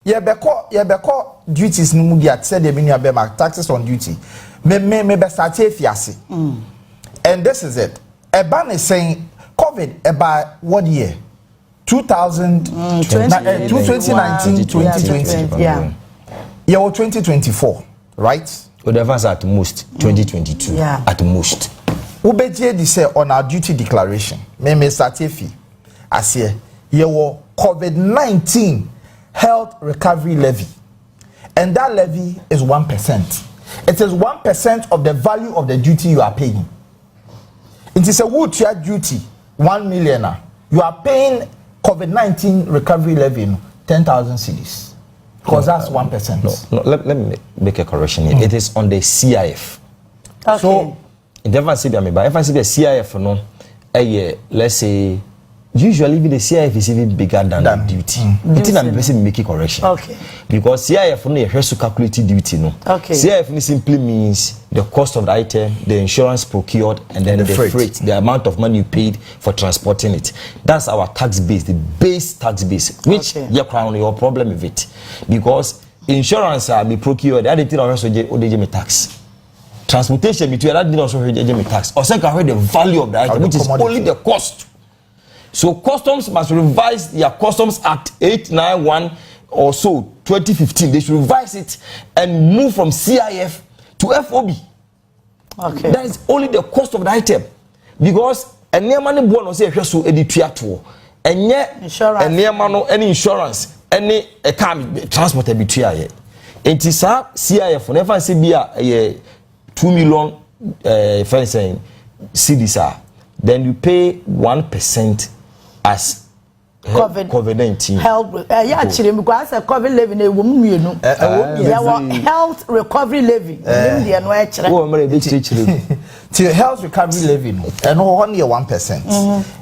Yebeko duties no mu dia said the menu abema taxes on duty. Me be start fiase. And this is it. Eban is saying COVID about what year? 2019, 2020. Yeah. Yeah, 2024, right? Whatever at most 2022. Yeah. At most. Ubeje di say on our duty declaration. Me start fi. As your COVID-19 health recovery levy. And that levy is 1%. It is 1% of the value of the duty you are paying. It is a wood duty, 1 million. You are paying COVID-19 recovery levy 10,000 cedis. Because that's 1%. No, let me make a correction here. It is on the CIF. Okay. So, if I say the CIF, no, let's say, usually even the CIF is even bigger than the duty. It's not person make a correction. Okay. Because CIF only has to calculate duty, no. Okay. CIF simply means the cost of the item, the insurance procured, and then the freight, the amount of money you paid for transporting it. That's our tax base, the base tax base, which your problem with it. Because insurance be procured, that didn't also me tax. Transportation between that didn't also me tax. Or second, the value of the item, which is only the cost. So customs must revise their Customs Act 891 or so 2015. They should revise it and move from CIF to FOB. Okay. That is only the cost of the item. Because any money born on say so editor and yet any insurance any transport between it is CIF never see be a 2 million saying CDs then you pay 1% as COVID-19 health actually because COVID levy na ewom mienu health recovery levy dem no to health recovery levy no and one year 1%.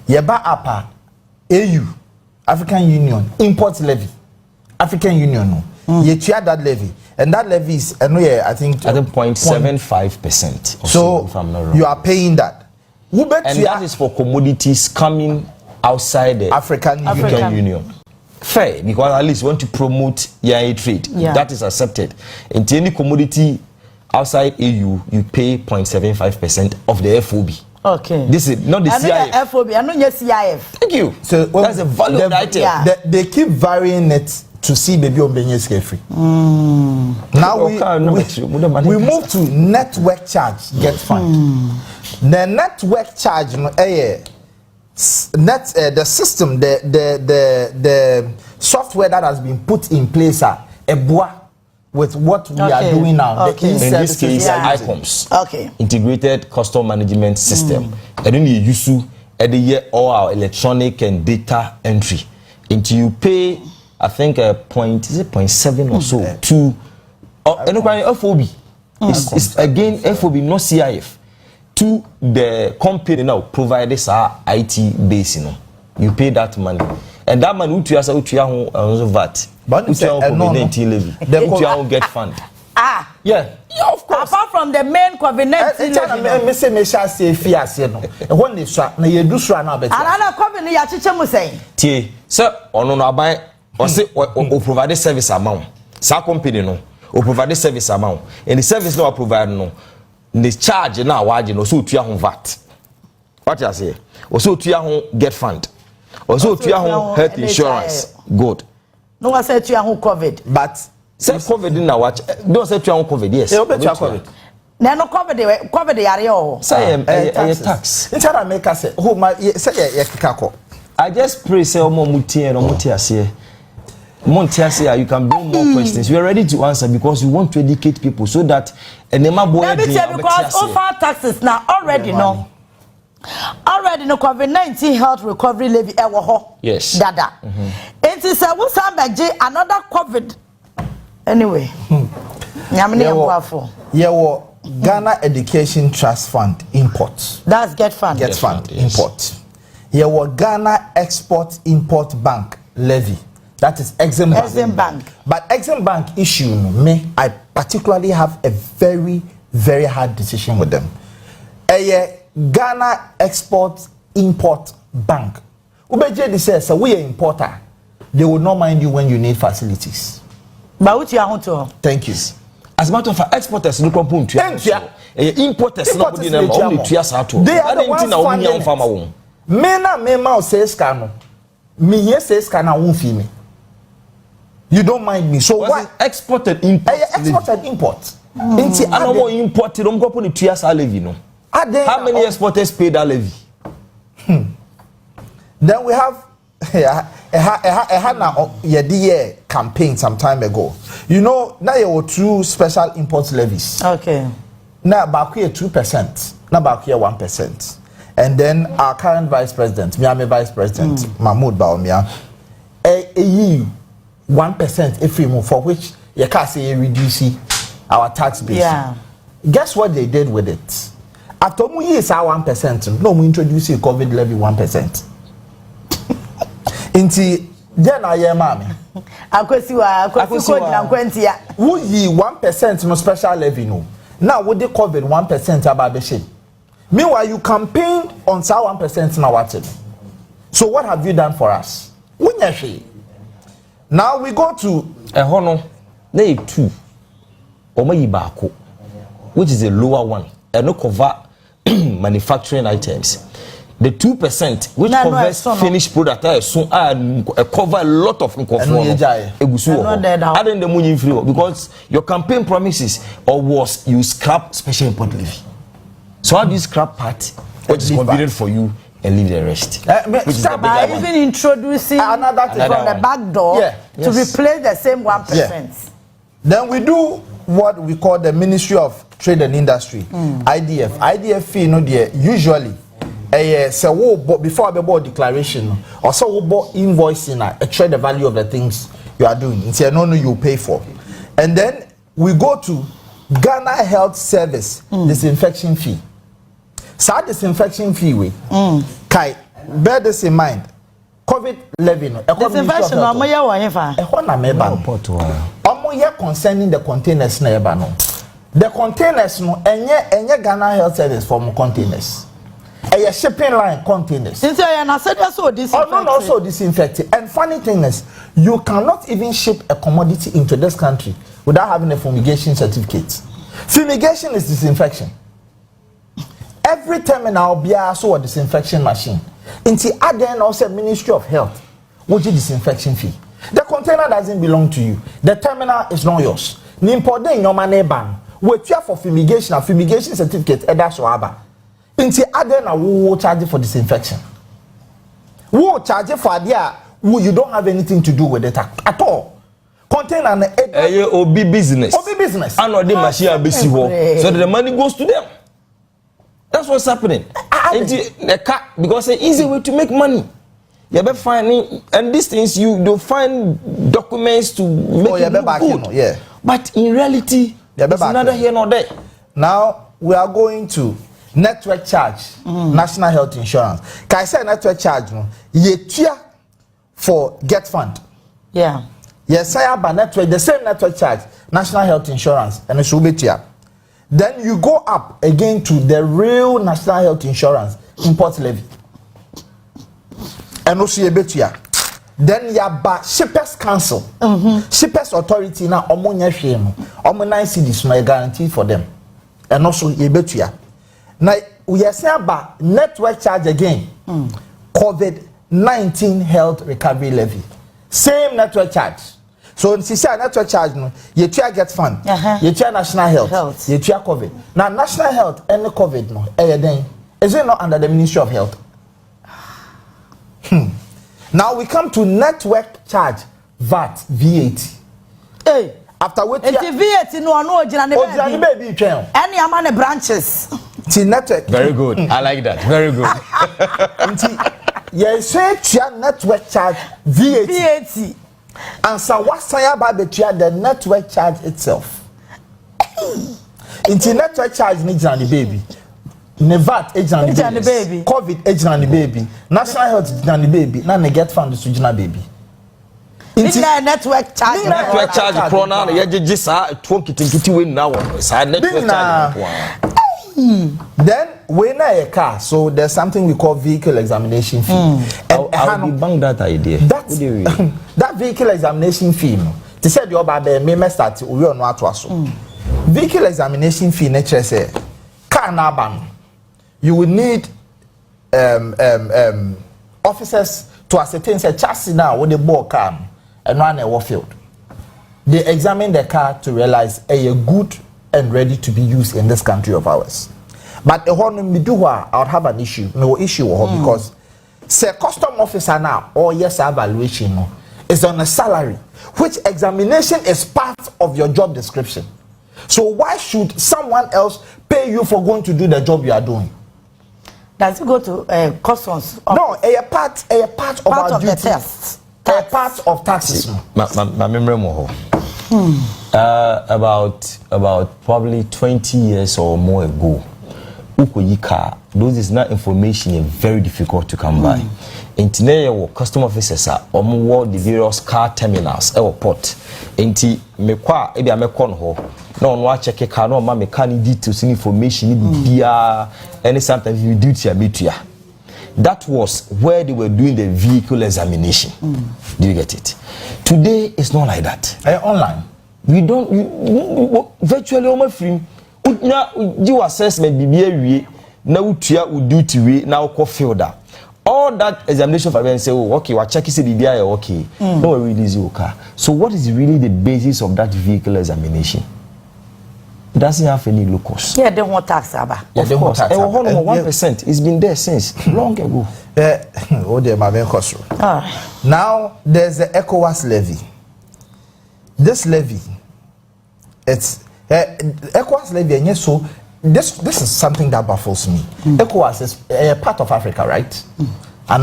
Yeba apa AU African Union import levy African Union no you share that levy and that levy is I think 0.75%. So if I'm not wrong. You are paying that. And that is for commodities coming outside the African Union. Fair, because at least you want to promote your trade. Yeah. That is accepted. In any commodity outside EU, you pay 0.75% of the FOB. Okay. This is not the CIF. FOB, I know your CIF. Thank you. So that's the value of the item. Yeah. They keep varying it to see baby on Benya's free. Now we move to network charge get fund. The network charge the system the software that has been put in place with what we are doing now. Okay. In this case, ICOMS. Okay. Integrated Custom Management System. And then you use all our electronic and data entry. Until you pay, I think 0.7 or so to FOB. It's again FOB, not CIF. To the company now provide this IT base, you pay that money, and that money you also VAT. But you COVID-19 levy. Then you get fund. Yeah, of course. Apart from the main COVID-19 levy. Me say me shall say fiase no. When they na ye do so na better. Another company ya chiche mu say. Tie, sir, ono no aban o say o provide service amount. Sa company no, o provide service amount. And the service no provide no. The charge now waje no so tuya hon VAT. What you say? Also tuya hon get fund. Also tuya hon health insurance. Good. No one say tuya hon COVID. But say COVID na watch. Don't say tuya hon COVID. Yes. You bet COVID. Na no COVID yare o. Say tax. Instead of make us say who my say ye kikako. I just pray say omo muti and omo ase. Montiasia, you can bring more questions. We are ready to answer because we want to educate people so that because offer taxes now already know COVID-19 health recovery levy WOHO. Yes. Dada. It is a another COVID. Anyway. Ghana Education Trust Fund import. That's get fund. Get fund yes. Import. Ghana Export Import Bank levy. That is Exim Bank. But Exim Bank issue, I particularly have a very, very hard decision with them. Ghana Export Import Bank. Ubeje says, so we are importer. They will not mind you when you need facilities. But what you are to? Thank you. As a matter of fact, exporters no come to importers no put in them only to us at all. They are the ones funding it. Me says cano. Me here says cano won't fee me. You don't mind me. So what? Exported import. Exported import. I don't want imported. Don't go put it to us levy no. How many exporters pay that levy? Then we have a campaign some time ago. You know, now there were 2 special import levies. Okay. Now back here 2%, now back here 1%. And then our current vice president, Miami vice president, Mahmoud Baumia, 1% if we move, for which you can't say reduce our tax base. Yeah. Guess what they did with it? After we use our 1%, no, we introduce a COVID levy 1%. Inti then I am mommy. Akwesiwa Who ye 1% no special levy no. Now would they COVID 1% about the shit? Meanwhile, you campaigned on 1% now what? So what have you done for us? Now we go to a hono. They 2. Omayibako, which is a lower one, and no cover manufacturing items. The 2% which covers finished product cover a lot of because your campaign promises or was you scrap special import levy. So how do you scrap part which is convenient for you and leave the rest? By even introducing another thing from the back door to replace the same 1%. Yeah. Then we do what we call the Ministry of Trade and Industry, IDF. IDF fee, you know, usually so before the board declaration or so we invoicing a trade the value of the things you are doing. It's no you pay for. And then we go to Ghana Health Service disinfection fee. So disinfection fee we kai bear this in mind. COVID levy no. Disinfection no moya wanyefa. Ehon na meba no. Omo ye concerning the containers na eba no. The containers no enye Ghana Health Service for containers. A shipping line containers. Since I am also disinfecting. Oh, no, also disinfecting. And funny thing is, you cannot even ship a commodity into this country without having a fumigation certificate. Fumigation is disinfection. Every terminal be also a disinfection machine. Into again also Ministry of Health, which is disinfection fee. The container doesn't belong to you. The terminal is not yours. Nimporte in your money ban. Wait for fumigation and fumigation certificate. That's what Inti other na who charge for disinfection. Who charge for there you don't have anything to do with it at all. Container na obi business. Obi business. And the machine abisi ho. So the money goes to them. That's what's happening. Because it's an easy way to make money. You be finding and these things you don't find documents to make it look good. Yeah. But in reality, it's neither here nor there. Now we are going to network charge, national health insurance. Can I say network charge? No, ye tia for get fund. Yeah. Yes, I have a network, the same network charge, national health insurance, and it's ubetia. Then you go up again to the real national health insurance import levy, and also ye betia. Then ya ba shippers council, shippers authority na omonya shame, omo 9 cedis no guarantee for them, and also ye betia. Now we are saying about network charge again. COVID-19 health recovery levy. Same network charge. So in say network charge no, you try get fund. You try national health. You try COVID. Now national health and the COVID no, is it not under the Ministry of Health? Now we come to network charge, VAT. Hey. After what VAT no baby any amount of branches. Network. Very good. I like that. Very good. Yes, network charge VAT. And so what's saying about the network charge itself? Into network charge needs on the baby. Nevat age on the baby. COVID age on the baby. National health on the baby. Now they get funded to Jina baby. Network charge. Network charge. Pronoun. You just 20 win now. Network charge. Then when I a car, so there's something we call vehicle examination fee. And I will bang that idea. That vehicle examination fee, no, They said your baby may start we on what was vehicle examination fee nature say car na ban. You will need officers to ascertain say chassis now with the ball car and run a field. They examine the car to realize a good and ready to be used in this country of ours. But I would have an issue, no issue because say custom officer now or yes evaluation is on a salary, which examination is part of your job description. So why should someone else pay you for going to do the job you are doing? Does it go to customs? No, a part of our of duty. the test. A part of taxes. My memory more. About probably 20 years or more ago, those is not information very difficult to come by. Intineye custom officers are the various car terminals port. Inti mekwa ebi amekon ho na onwa check car no ma mechanic details information bia any sometimes you duty abetua. That was where they were doing the vehicle examination. Do you get it? Today it's not like that. Online. We don't virtually almost free. Do assessment BBA na utua duty we na ko fielder. All that examination for them say, oh, okay, we're checking the BBI, okay. No, we release your car. So what is really the basis of that vehicle examination? It doesn't have any locus. Yeah, they want tax, Abba. Yeah, of course. 1%. It's been there since long ago. Oh, dear, my now there's the ECOWAS levy. This levy, it's ECOWAS levy, and yes, so this is something that baffles me. ECOWAS is a part of Africa, right? And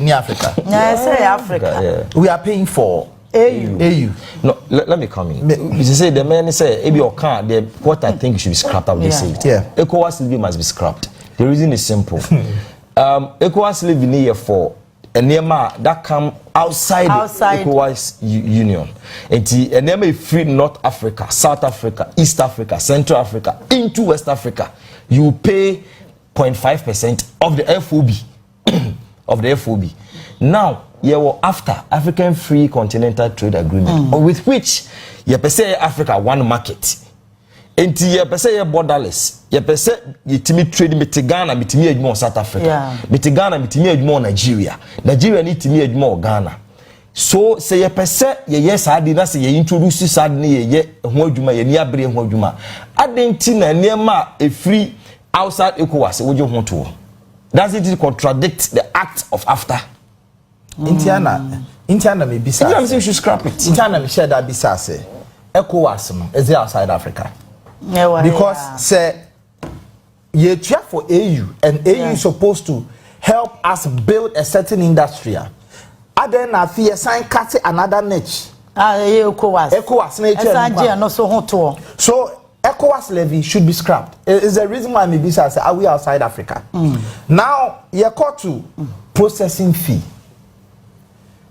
near Africa. Yeah, I say Africa. Yeah. We are paying for AU. No, let me come in. You say the man say, "Ebi or can't." What I think should be scrapped. I would say it. Yeah. ECOWAS levy must be scrapped. The reason is simple. ECOWAS levy near for a nema that come outside ECOWAS Union. And nema free North Africa, South Africa, East Africa, Central Africa into West Africa. You pay 0.5% of the FOB of the FOB. Now, after African Free Continental Trade Agreement, with which you say Africa one market. And you say borderless. You say you trade with Ghana, with South Africa, with Ghana, with Nigeria. Nigeria need to more Ghana. So say you say yes, I did not say you introduce sadly ye Hojuma, ye near Bri Hojuma. I didn't near a free outside ECOWAS. Would you want to? Does it contradict the act of after? Intiana may be sad. You should scrap it. Intiana may share that be say ECOWAS is outside Africa. Because say you cheer for AU and AU is supposed to help us build a certain industry. Then I fear sign cut another niche. ECOWAS nature. So ECOWAS levy should be scrapped. It's the reason why maybe say are we outside Africa. Now you got to processing fee.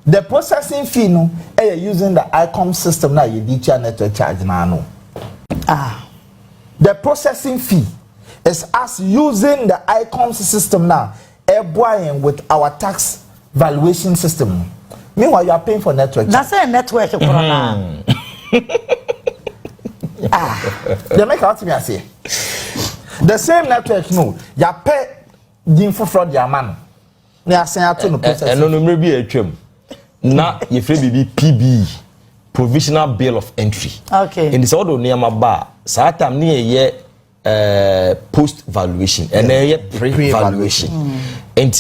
The processing fee no using the ICOM system now you DTR network charge now. The processing fee is us using the ICOM system now, buying with our tax valuation system. Meanwhile, you are paying for network. That's a network. They make out to me, I say. The same network, no, you pay the info fraud, your man. They are saying, I don't know. And no, maybe a trim. Now, you feel PB, provisional bill of entry. Okay. In this order, near my bar, Satam near post valuation and then pre-valuation. And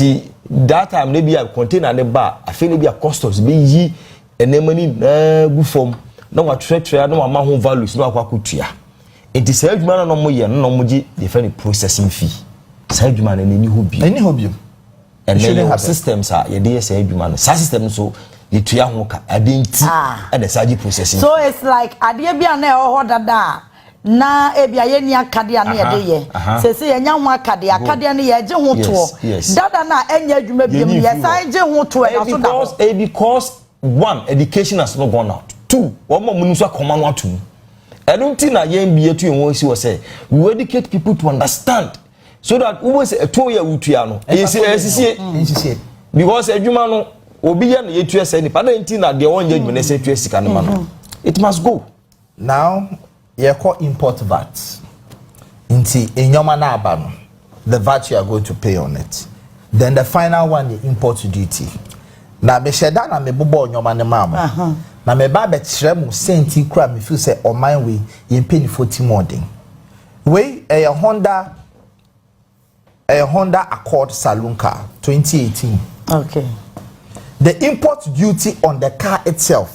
that time maybe I contain a bar. I feel maybe a customs be ye and then money good form. No what trade no amount of values no akwakutua. It is help man no more year no moji defend processing fee. Side man any hobby. Any hobby. And then have systems are your DSA man. System so the tuya hoka adenti and the surgery processing. So it's like adie bia na ho dada na ebia ye ni akade na ye de ye. Se se enya ho akade na ye je ho to. Dada na enya adwuma biem ye sai je ho to e so da. Because one, education has not gone out. Two, one more munusa command one two. I don't think that ye to you say we educate people to understand. So that we was a 2-year utiano. Because a human obi ya na yetu ese ni pada nti na de won judgment ese tu esika ne ma no It must go. Now, you call import VAT. In your manabano, the VAT you are going to pay on it. Then the final one, the import duty. Now, me sheda na me bubo on your manamama. Now, me babe shremu senti kra me feel say on my way in pay 40 more ding. We a Honda Accord saloon car 2018. Okay. The import duty on the car itself.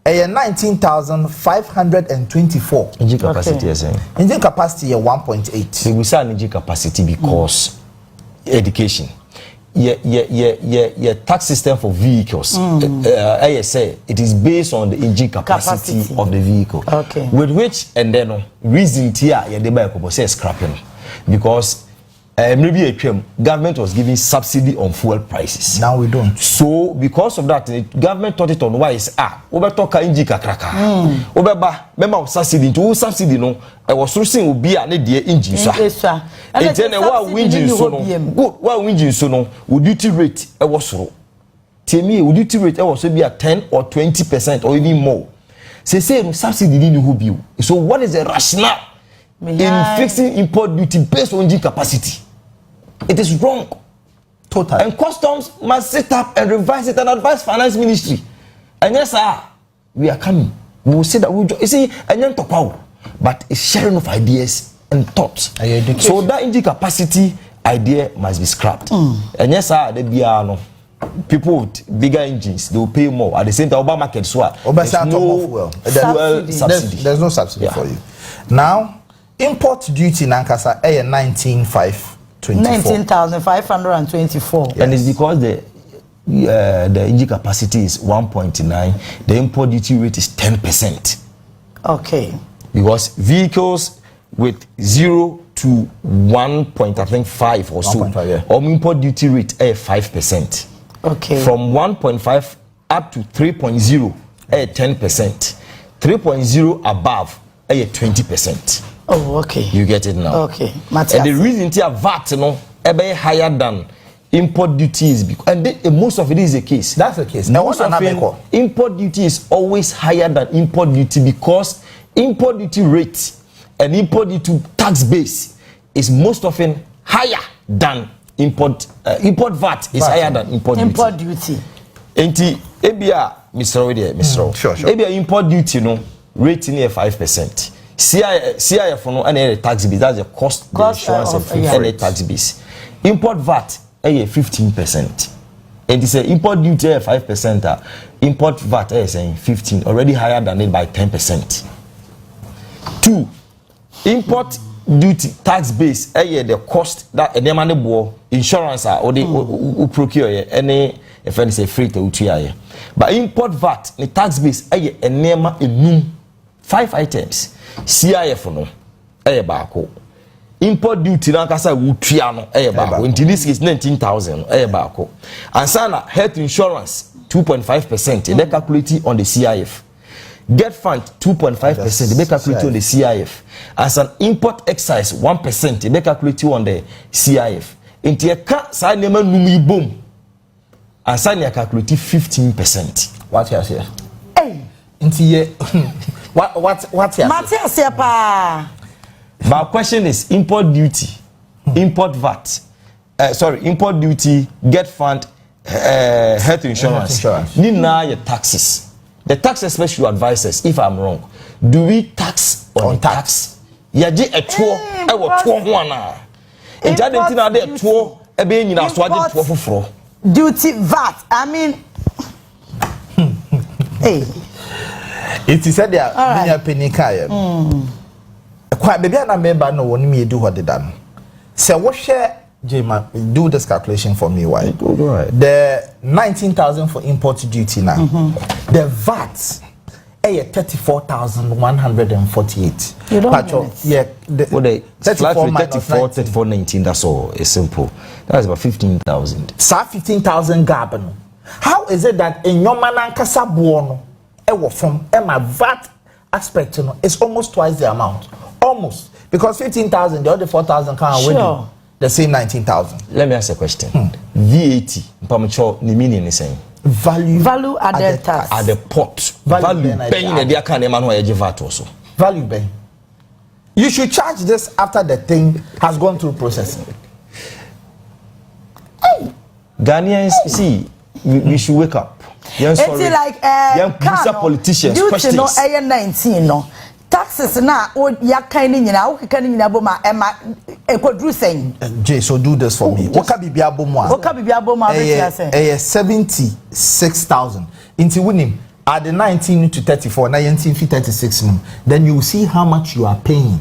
19,524 engine capacity. Okay. Engine capacity 1.8. We say engine capacity because education. Yeah, tax system for vehicles. I say it is based on the engine capacity of the vehicle. Okay. With which and then reason here they buy say scrapping because maybe a government was giving subsidy on fuel prices. Now we don't. So because of that, the government thought it on why is over talk engine kakraka. Over member subsidy to subsidy no. I was sourcing will be an idea engine. And then what engine so no good. What engine so no would duty rate I was so. Tell me would duty rate I was be at 10 or 20% or even more. Say subsidy didn't who be. So what is the rationale in fixing import duty based on engine capacity? It is wrong. Total. And customs must sit up and revise it and advise finance ministry. And yes, sir, we are coming. We will say that we do. You see, and then talk power, but it's sharing of ideas and thoughts. So that engine capacity idea must be scrapped. And yes, sir, there be no people with bigger engines. They will pay more. At the same time, Obama market swap. There's no subsidy. There's no subsidy for you. Now, import duty in Ankasa 19,524. Yes. And it's because the engine capacity is 1.9. The import duty rate is 10%. Okay. Because vehicles with 0 to 1.5 or so, or import duty rate is 5%. Okay. From 1.5 up to 3.0 is 10%. 3.0 above is 20%. Oh, okay. You get it now. Okay. And the reason to VAT no be higher than import duty is because and most of it is the case. That's the case. Most of import duty is always higher than import duty because import duty rate and import duty tax base is most often higher than import VAT is higher than import duty. Enti ebia Mr. Sure. Ebia import duty no rate near 5%. CIF no any tax base, that's the cost the insurance of any tax base. Import VAT 15%. And it's import duty 5%. Import VAT is saying 15, already higher than it by 10%. 2. Import duty tax base the cost that any money bo insurance or the procure any if any say free to utia. But import VAT the tax base enema enum 5 items. CIF no baako. Import duty na kasa wutua no baako. In this case 19,000 baako. And sana health insurance 2.5% they calculate on the CIF. Get fund 2.5% they calculate on the CIF. As an import excise 1% they calculate on the CIF. Inti e ka sa nema numi bom. And sana calculate 15%. What you say? Hey. Inti what here? My question is import duty, import VAT, import duty, get fund, health insurance. Nina your taxes. The tax especially advises, if I'm wrong, do we tax on tax? Yaji a tour, I will tour one. And Jadentina de tour, a being in a swatted for duty VAT. I mean, hey. It is said there are penny kaya. Quite baby and I remember no one me do what they done. So what share Jema do this calculation for me why? The 19,000 for import duty now. The VAT 34,148. You don't know. Yeah, the 34,19. That's all. It's simple. That's about 15,000. Sa 15,000 gabano. How is it that in your manankasa buono from my VAT aspect, you know, it's almost twice the amount. Almost. Because 15,000, the other 4,000 can't win the same 19,000. Let me ask a question. VAT, Pamacho, the meaning is saying. value added tax at the port. Value paying the dear can man who VAT also. Value pay. You should charge this after the thing has gone through processing. Ghanaians, see, we should wake up. It's like young politicians. You know, 19 no. Taxes na ya kind in now, can in Aboma, Emma, Jay, so do this for me. What can be Aboma? What can be Aboma? 76,000. Into winning at the 19 to 34, 19 to 36 months. Then you will see how much you are paying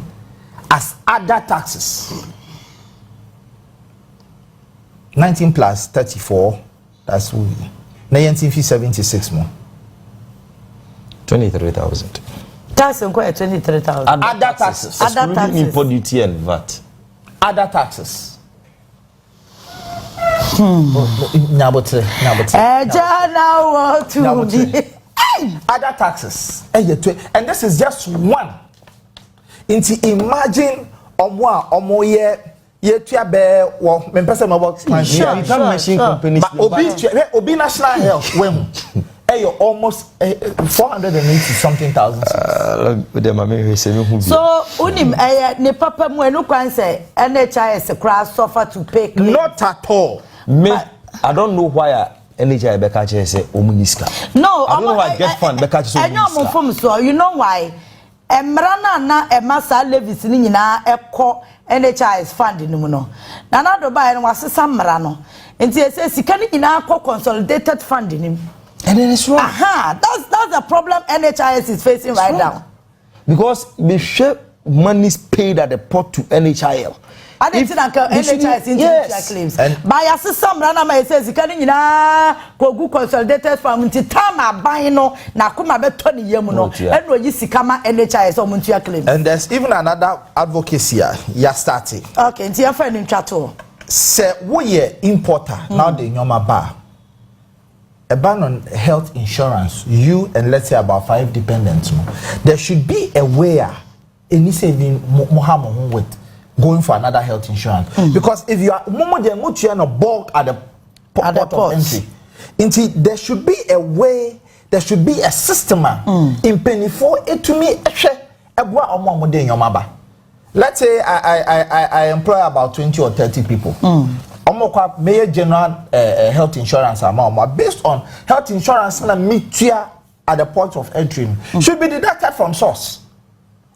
as other taxes. 19 plus 34, that's 19 to 76 months. 23,000. Tax and 23,000. Other taxes. Other taxes. Import duty and VAT. Other taxes. Other taxes. And this is just one. Imagine Omoa ye tua be wo me pese me about machine companies. Obi national health when almost 480 something thousand. So unim ne papa mu enu kwan say NHIS crash suffer to pay claim. Not at all. Me I don't know why NHIS be catch say omuniska. No, I don't know why get fund be catch so omuniska. So you know why emrana na emasa levies ni nyina ekọ NHIS fund ni mu no. Na na do ba no wasesa mra no. Enti ese sika ni nyina akọ consolidated fund ni. And then it's wrong. That's the problem NHIS is facing right now. Because the share money is paid at the port to NHIL. I didn't think NHIS into claims. By a system, Rana says, you can't go consolidated from Tama Bino, Nakuma Betoni Yemuno, and when you see Kama NHIS or Muntia claims. And there's even another advocacy here, you're starting. Okay, it's your friend in Chateau. Say, we importer, now the Nyoma Bar. A ban on health insurance, you and let's say about 5 dependents. There should be a way, any saving Mohammed with going for another health insurance. Because if you are a bulk at the port of entry, there should be a way, there should be a system in penny for it to me. Let's say I employ about 20 or 30 people. Mayor General health insurance amount based on health insurance and metia at the point of entry should be deducted from source.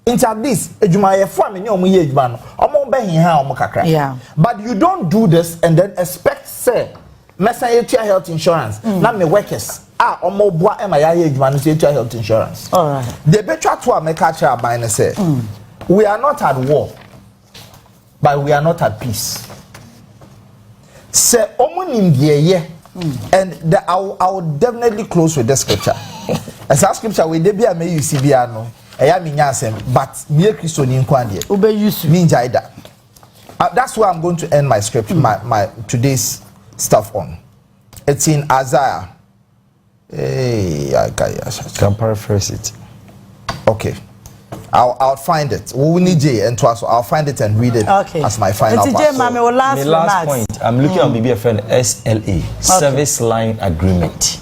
Into this, but you don't do this and then expect say Messiah health insurance. Now me workers health insurance. All right. The better to make a by say we are not at war, but we are not at peace. Say and I will definitely close with the scripture. As our scripture we dey be a may you see no. But me Christo ni nkwande. Obe use me jaida. That's where I'm going to end my scripture, my today's stuff on. It's in Isaiah. I can paraphrase it. Okay. I'll find it. We need J and Twaso. I'll find it and read it as my final part. My last point. I'm looking at BBFN SLA, Service Line Agreement.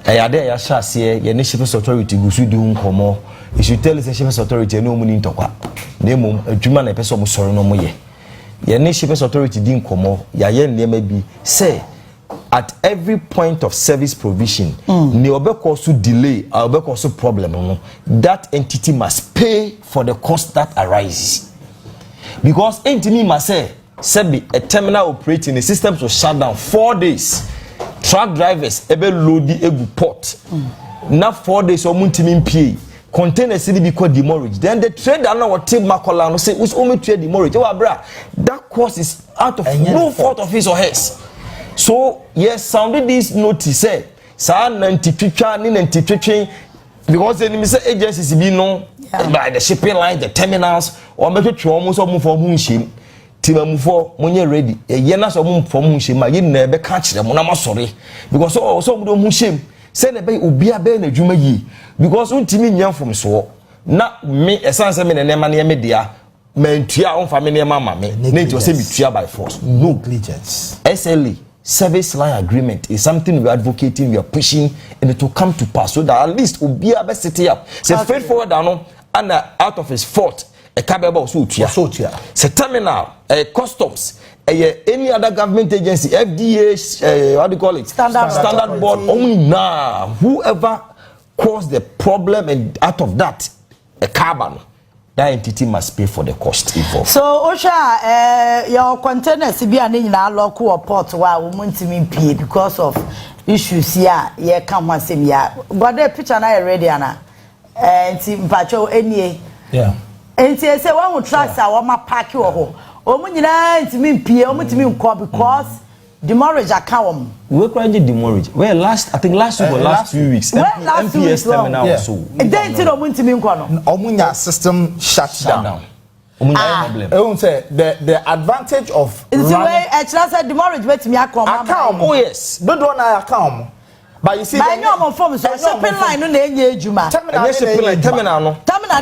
Ayade ya shall say your shippers authority go do nkomo. You should tell the shippers authority no money to kwa. Name a German a person sorry no more. Your shippers authority didn't come. Ya yen may be say at every point of service provision, ne obekosu delay, obekosu problem, that entity must pay for the cost that arises. Because entity must say, a terminal operating the systems will shut down 4 days. Truck drivers ebe loadi egu port. Now 4 days or muntimin pay. Container city because demurrage. Then the trader now what take Makola no say who's only trade demurrage. That cost is out of no fault of his or hers. So yes, sounded this notice say sa nanti-twitwa ni nanti-twitwe because the enemy say agencies be known by the shipping line, the terminals, or make it almost move for moonshim. Timamu for money ready. A yena so move for moonshim. My yin never catch them. I'm sorry because so do moonshim. Send a bay ubia be na juma yi because untimi nyam from so na me esanse me ne man media mentua on family mama me need to say me tua by force. No negligence. SLA service line agreement is something we are advocating, we are pushing, and it will come to pass so that at least we'll be able to set it up. Say freight forward down and out of his fault, a cabin so say terminal, customs, any other government agency, FDA, what do you call it? Standard board. Only now, whoever caused the problem and out of that, a carbon. That entity must pay for the cost involved. So, Osha, your containers be an in our local port while we want to pay because of issues here. Yeah, come once in here. But the picture I already Anna and Pacho any. Yeah. And say one will trust our ma pack you or Omunina to me pay, because demurrage account. We cried demurrage. Well, I think last week or last 2 weeks. Last 2 weeks terminal also. Then to Omunya system shut down. I say the advantage of running demurrage bet me account. Oh yes. Don't account. But you see, I know I'm from shipping line no na Juma. Terminal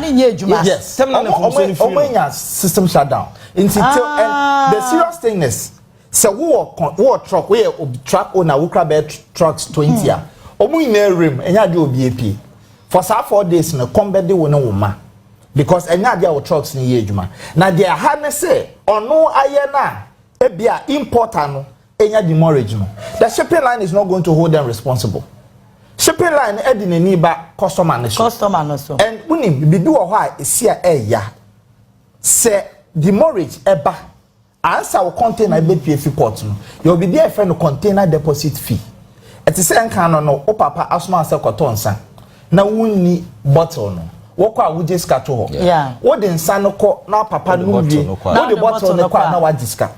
ni Juma. Yes. Omunya system shut down. And the serious thing is, so wo truck we truck owner wo crab trucks 20 a omu ina rim enya de obi apie for 4 days no combat de wo no woma because enya de wo trucks ni ye adwuma na de ha ne se ono aye na e bia importer no enya demurrage no the shipping line is not going to hold them responsible. Shipping line e di nani ba customer no so and unim bibi wo ho a esia eya se demurrage eba answer will contain a BPF port. You'll be there for no container deposit fee. At the same kind no, o papa asma se kotonsa. Na wuni bottle no. Woko a wuje skato ho. Yeah. What the nsa no ko na papa no wie. What the bottle no kwa na wa diska.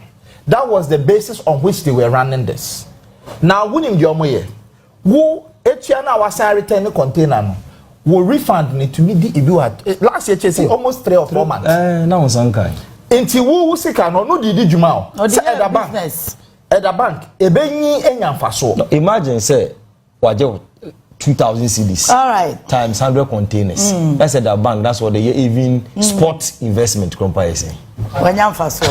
That was the basis on which they were running this. Now wuni ndi omo ye. Wo etua na wasa return the container no. Wo refund me to me di ibi wa last year say almost 3 or 4 months. Na wonsankai. Enti wo sika no no didi djuma o say at the bank ebenyi enyamfaso. Imagine say waje 2,000 cedis. All right. Times 100 containers. That's at the bank. That's what they even spot investment company saying. Enyamfaso.